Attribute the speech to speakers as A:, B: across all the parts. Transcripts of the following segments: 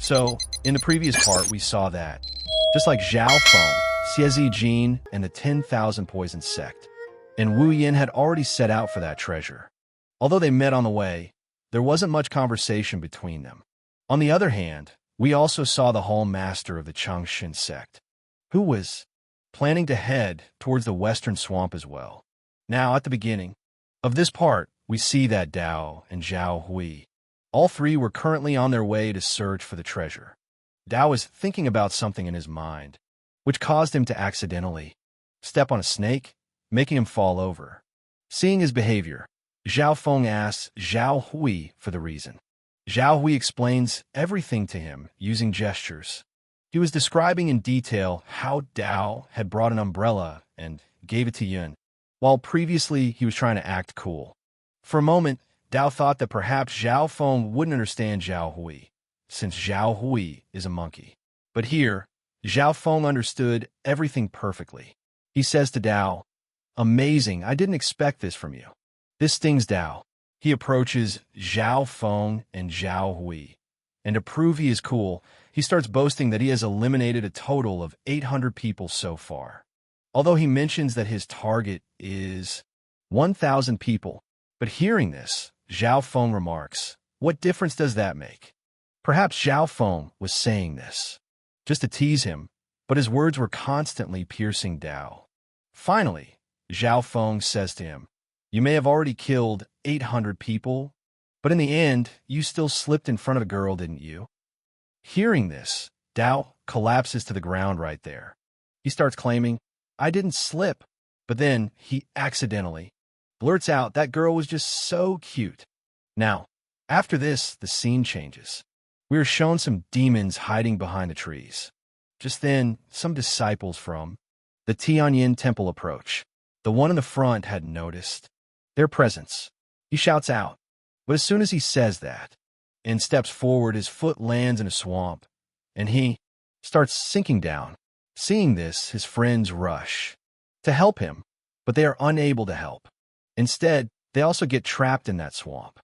A: So, in the previous part, we saw that, just like Zhao Feng, Xie Jin, and the 10,000 Poison Sect, and Wu Yin had already set out for that treasure. Although they met on the way, there wasn't much conversation between them. On the other hand, we also saw the Hall Master of the Changshin sect, who was planning to head towards the western swamp as well. Now, at the beginning of this part, we see that Dao and Jai Hui, all three were currently on their way to search for the treasure. Dao was thinking about something in his mind, which caused him to accidentally step on a snake, making him fall over. Seeing his behavior, Zhao Feng asks Jai Hui for the reason. Jai Hui explains everything to him using gestures. He was describing in detail how Dao had brought an umbrella and gave it to Yun, while previously he was trying to act cool. For a moment, Dao thought that perhaps Zhao Feng wouldn't understand Jai Hui, since Jai Hui is a monkey. But here, Zhao Feng understood everything perfectly. He says to Dao, "Amazing, I didn't expect this from you." This stings Dao. He approaches Zhao Feng and Jai Hui, and to prove he is cool, he starts boasting that he has eliminated a total of 800 people so far. Although he mentions that his target is 1,000 people, but hearing this, Zhao Feng remarks, "What difference does that make?" Perhaps Zhao Feng was saying this just to tease him, but his words were constantly piercing Dao. Finally, Zhao Feng says to him, "You may have already killed 800 people, but in the end, you still slipped in front of a girl, didn't you?" Hearing this, Dao collapses to the ground right there. He starts claiming, "I didn't slip," but then he accidentally blurts out that girl was just so cute. Now, after this, the scene changes. We are shown some demons hiding behind the trees. Just then, some disciples from the Nayan Temple approach. The one in the front had noticed their presence. He shouts out, but as soon as he says that and steps forward, his foot lands in a swamp, and he starts sinking down. Seeing this, his friends rush to help him, but they are unable to help. Instead, they also get trapped in that swamp.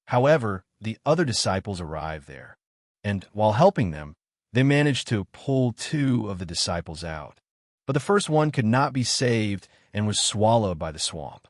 A: However, the other disciples arrive there, and while helping them, they manage to pull two of the disciples out. But the first one could not be saved and was swallowed by the swamp.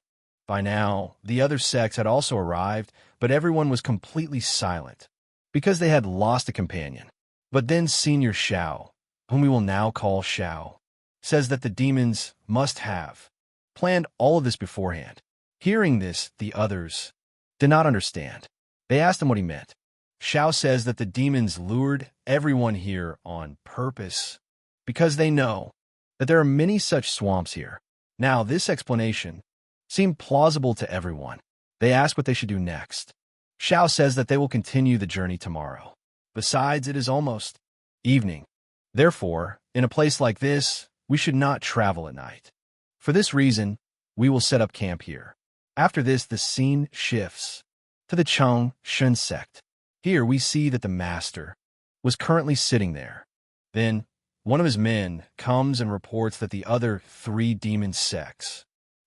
A: By now, the other sects had also arrived, but everyone was completely silent because they had lost a companion. But then Senior Shao, whom we will now call Shao, says that the demons must have planned all of this beforehand. Hearing this, the others did not understand. They asked him what he meant. Shao says that the demons lured everyone here on purpose because they know that there are many such swamps here. Now, this explanation seemed plausible to everyone. They ask what they should do next. Shao says that they will continue the journey tomorrow. Besides, it is almost evening. Therefore, in a place like this, we should not travel at night. For this reason, we will set up camp here. After this, the scene shifts to the Changshin sect. Here we see that the master was currently sitting there. Then, one of his men comes and reports that the other three demon sects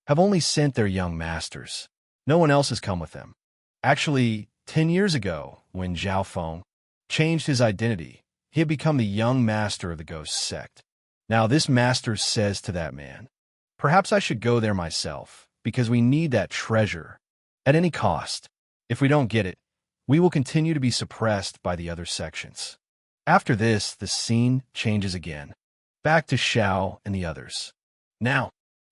A: have only sent their young masters. No one else has come with them. Actually, 10 years ago, when Zhao Feng changed his identity, he had become the young master of the ghost sect. Now this master says to that man, "Perhaps I should go there myself, because we need that treasure at any cost. If we don't get it, we will continue to be suppressed by the other sections." After this, the scene changes again. Back to Shao and the others. Now,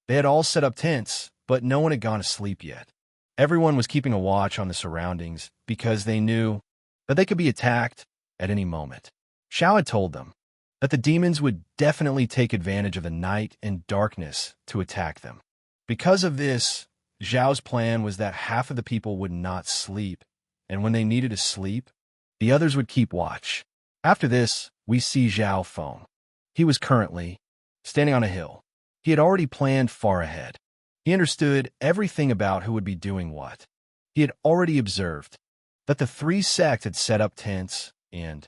A: they had all set up tents, but no one had gone to sleep yet. Everyone was keeping a watch on the surroundings because they knew that they could be attacked at any moment. Shao had told them that the demons would definitely take advantage of the night and darkness to attack them. Because of this, Zhao's plan was that half of the people would not sleep, and when they needed to sleep, the others would keep watch. After this, we see Zhao Feng. He was currently standing on a hill. He had already planned far ahead. He understood everything about who would be doing what. He had already observed that the three sects had set up tents, and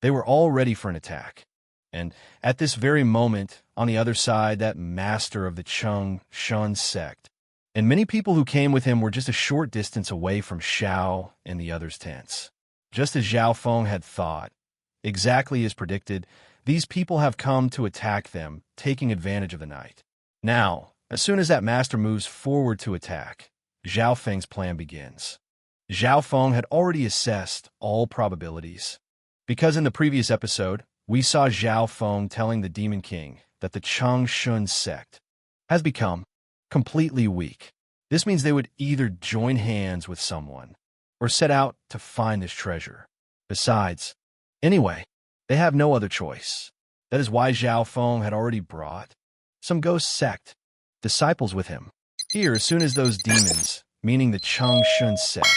A: they were all ready for an attack. And at this very moment, on the other side, that master of the Changshin sect, and many people who came with him were just a short distance away from Shao and the others' tents. Just as Zhao Feng had thought, Exactly as predicted, these people have come to attack them, taking advantage of the night. Now, as soon as that master moves forward to attack, Zhao Feng's plan begins. Zhao Feng had already assessed all probabilities. Because in the previous episode, we saw Zhao Feng telling the Demon King that the Changshun sect has become completely weak. This means they would either join hands with someone or set out to find this treasure. Besides, anyway, they have no other choice. That is why Zhao Feng had already brought some ghost sect disciples with him. Here, as soon as those demons, meaning the Changshun sect,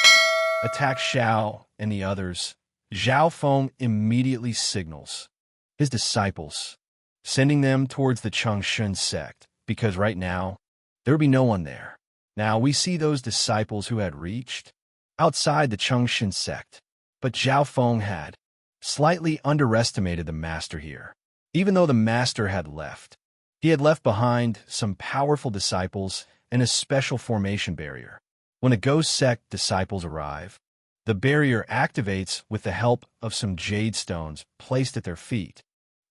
A: attack Xiao and the others, Zhao Feng immediately signals his disciples, sending them towards the Changshun sect, because right now, there would be no one there. Now, we see those disciples who had reached outside the Changshun sect, but Zhao Feng had slightly underestimated the master here. Even though the master had left, he had left behind some powerful disciples and a special formation barrier. When the ghost sect disciples arrive, the barrier activates with the help of some jade stones placed at their feet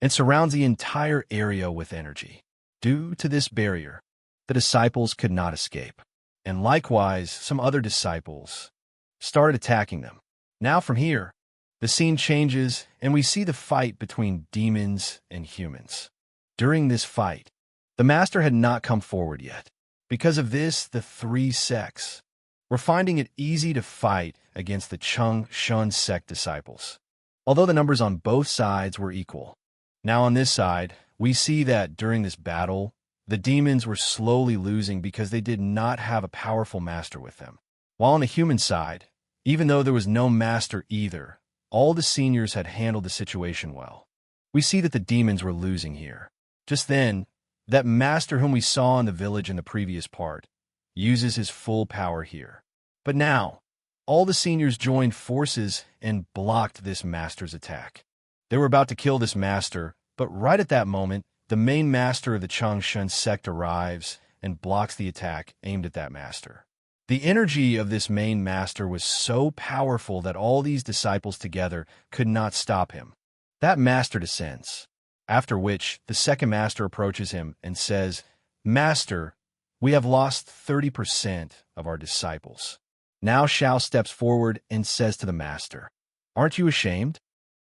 A: and surrounds the entire area with energy. Due to this barrier, the disciples could not escape, and likewise some other disciples started attacking them. Now from here, the scene changes and we see the fight between demons and humans. During this fight, the master had not come forward yet. Because of this, the three sects were finding it easy to fight against the Changshun sect disciples, although the numbers on both sides were equal. Now on this side, we see that during this battle, the demons were slowly losing because they did not have a powerful master with them. While on the human side, even though there was no master either, all the seniors had handled the situation well. We see that the demons were losing here. Just then, that master whom we saw in the village in the previous part uses his full power here. But now, all the seniors joined forces and blocked this master's attack. They were about to kill this master, but right at that moment, the main master of the Changshun sect arrives and blocks the attack aimed at that master. The energy of this main master was so powerful that all these disciples together could not stop him. That master descends, after which the second master approaches him and says, "Master, we have lost 30% of our disciples." Now Xiao steps forward and says to the master, "Aren't you ashamed?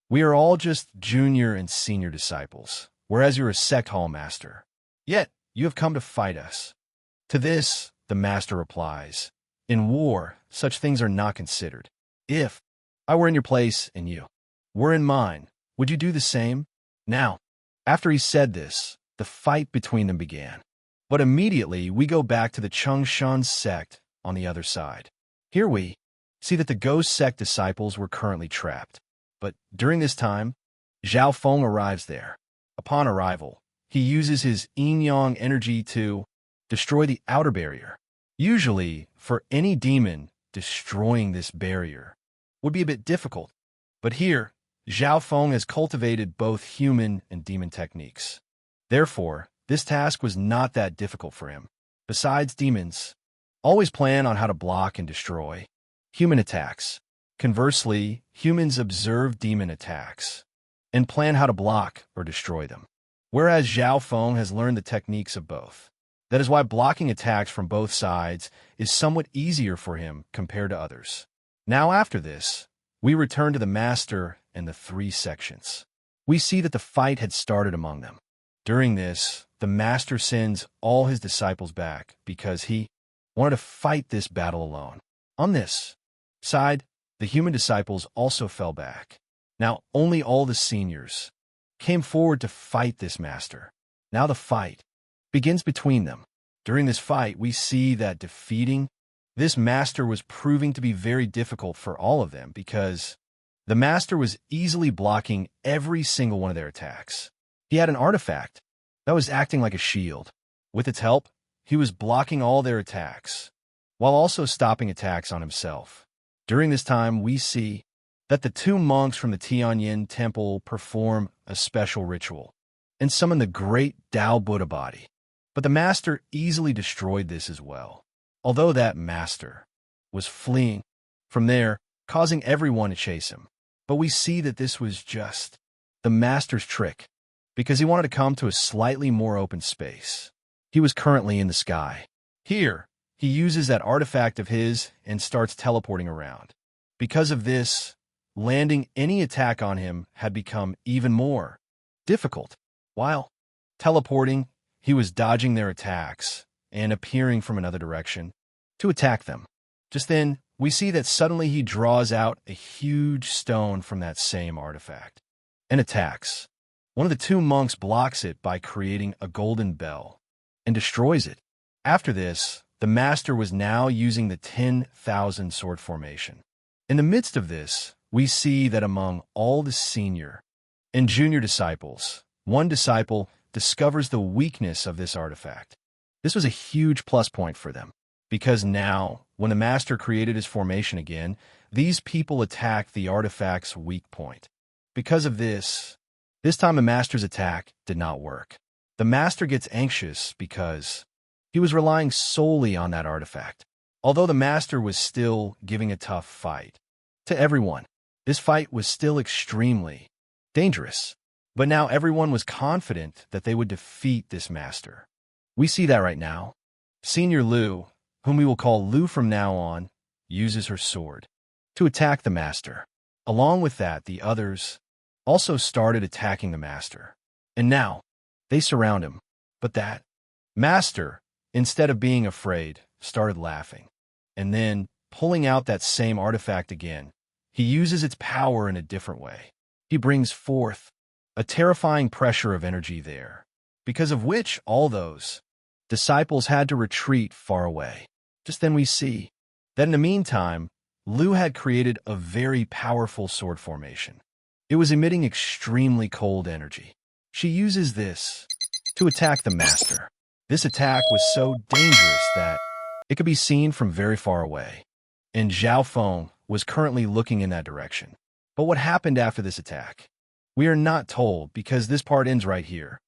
A: We are all just junior and senior disciples, whereas you're a sect hall master. Yet you have come to fight us." To this, the master replies, "In war, such things are not considered. If I were in your place and you were in mine, would you do the same?" Now, after he said this, the fight between them began. But immediately we go back to the Changshun sect on the other side. Here we see that the ghost sect disciples were currently trapped. But during this time, Zhao Feng arrives there. Upon arrival, he uses his yin-yang energy to destroy the outer barrier. Usually, for any demon, destroying this barrier would be a bit difficult. But here, Zhao Feng has cultivated both human and demon techniques. Therefore, this task was not that difficult for him. Besides demons, always plan on how to block and destroy human attacks. Conversely, humans observe demon attacks and plan how to block or destroy them. Whereas Zhao Feng has learned the techniques of both. That is why blocking attacks from both sides is somewhat easier for him compared to others. Now after this, we return to the master and the three sections. We see that the fight had started among them. During this, the master sends all his disciples back because he wanted to fight this battle alone. On this side, the human disciples also fell back. Now only all the seniors came forward to fight this master. Now the fight begins between them. During this fight, we see that defeating this master was proving to be very difficult for all of them because the master was easily blocking every single one of their attacks. He had an artifact that was acting like a shield. With its help, he was blocking all their attacks, while also stopping attacks on himself. During this time, we see that the two monks from the Nayan Temple perform a special ritual and summon the great Tao Buddha body. But the master easily destroyed this as well, although that master was fleeing from there, causing everyone to chase him. But we see that this was just the master's trick, because he wanted to come to a slightly more open space. He was currently in the sky. Here, he uses that artifact of his and starts teleporting around. Because of this, landing any attack on him had become even more difficult. While teleporting, he was dodging their attacks and appearing from another direction to attack them. Just then, we see that suddenly he draws out a huge stone from that same artifact and attacks. One of the two monks blocks it by creating a golden bell and destroys it. After this, the master was now using the 10,000 sword formation. In the midst of this, we see that among all the senior and junior disciples, one disciple discovers the weakness of this artifact. This was a huge plus point for them, because now, when the master created his formation again, these people attacked the artifact's weak point. Because of this time the master's attack did not work. The master gets anxious because he was relying solely on that artifact. Although the master was still giving a tough fight to everyone, this fight was still extremely dangerous. But now everyone was confident that they would defeat this master. We see that right now. Senior Lu, whom we will call Lu from now on, uses her sword to attack the master. Along with that, the others also started attacking the master. And now, they surround him. But that master, instead of being afraid, started laughing. And then, pulling out that same artifact again, he uses its power in a different way. He brings forth a terrifying pressure of energy there, because of which all those disciples had to retreat far away. Just then we see that in the meantime, Lu had created a very powerful sword formation. It was emitting extremely cold energy. She uses this to attack the master. This attack was so dangerous that it could be seen from very far away, and Jao Phak was currently looking in that direction. But what happened after this attack? We are not told, because this part ends right here.